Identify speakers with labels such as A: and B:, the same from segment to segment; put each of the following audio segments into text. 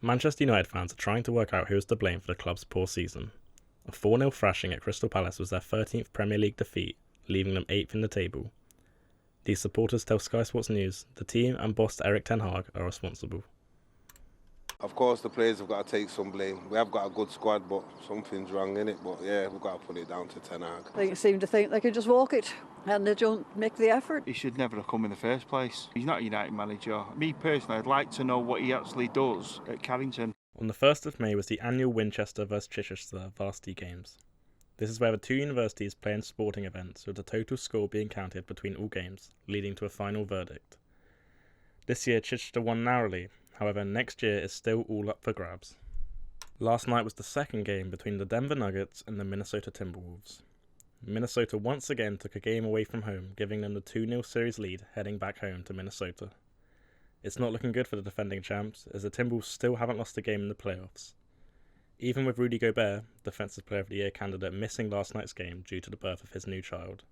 A: Manchester United fans are trying to work out who is to blame for the club's poor season. A 4-0 thrashing at Crystal Palace was their 13th Premier League defeat, leaving them 8th in the table. These supporters tell Sky Sports News the team and boss Erik ten Hag are responsible.
B: Of course, the players have got to take some blame. We have got a good squad, but something's wrong in it. But yeah, we've got to put it down to Ten Hag.
C: They seem to think they can just walk it, and they don't make the effort.
D: He should never have come in the first place. He's not a United manager. Me personally, I'd like to know what he actually does at Carrington.
A: On the 1st of May was the annual Winchester vs Chichester Varsity Games. This is where the two universities play in sporting events, with the total score being counted between all games, leading to a final verdict. This year Chichester won narrowly, however next year is still all up for grabs. Last night was the second game between the Denver Nuggets and the Minnesota Timberwolves. Minnesota once again took a game away from home, giving them the 2-0 series lead heading back home to Minnesota. It's not looking good for the defending champs, as the Timberwolves still haven't lost a game in the playoffs. Even with Rudy Gobert, Defensive Player of the Year candidate, missing last night's game due to the birth of his new child.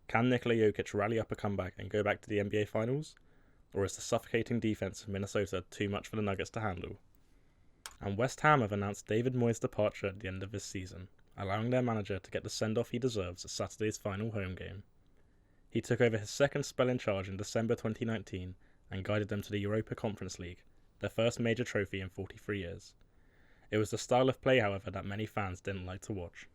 A: Can Nikola Jokic rally up a comeback and go back to the NBA Finals? Or is the suffocating defense of Minnesota too much for the Nuggets to handle? And West Ham have announced David Moyes' departure at the end of this season, allowing their manager to get the send-off he deserves at Saturday's final home game. He took over his second spell in charge in December 2019 and guided them to the Europa Conference League, their first major trophy in 43 years. It was the style of play, however, that many fans didn't like to watch.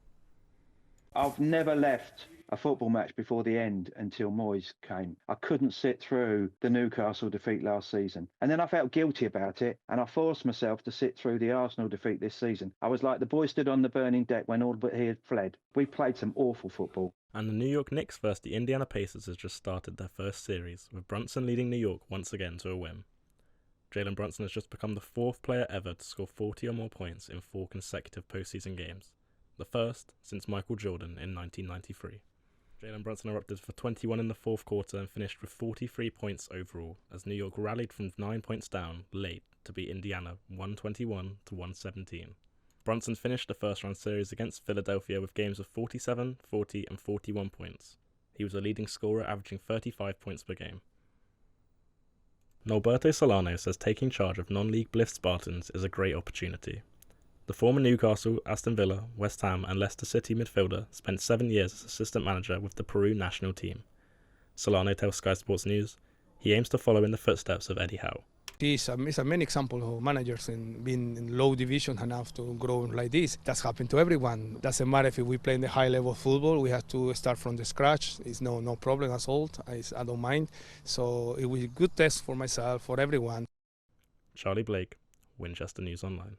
E: I've never left a football match before the end until Moyes came. I couldn't sit through the Newcastle defeat last season. And then I felt guilty about it, and I forced myself to sit through the Arsenal defeat this season. I was like the boy stood on the burning deck when all but he had fled. We played some awful football.
A: And the New York Knicks vs the Indiana Pacers has just started their first series, with Brunson leading New York once again to a win. Jalen Brunson has just become the 4th player ever to score 40 or more points in 4 consecutive postseason games, the first since Michael Jordan in 1993. Jalen Brunson erupted for 21 in the 4th quarter and finished with 43 points overall, as New York rallied from 9 points down late to beat Indiana 121 to 117. Brunson finished the first round series against Philadelphia with games of 47, 40 and 41 points. He was a leading scorer, averaging 35 points per game. Norberto Solano says taking charge of non-league Blyth Spartans is a great opportunity. The former Newcastle, Aston Villa, West Ham and Leicester City midfielder spent 7 years as assistant manager with the Peru national team. Solano tells Sky Sports News he aims to follow in the footsteps of Eddie Howe.
F: It's a many example of managers being in low division enough to grow like this. That's happened to everyone. Doesn't matter if we play in the high level football, we have to start from the scratch. It's no problem at all. I don't mind. So it was a good test for myself, for everyone.
A: Charlie Blake, Winchester News Online.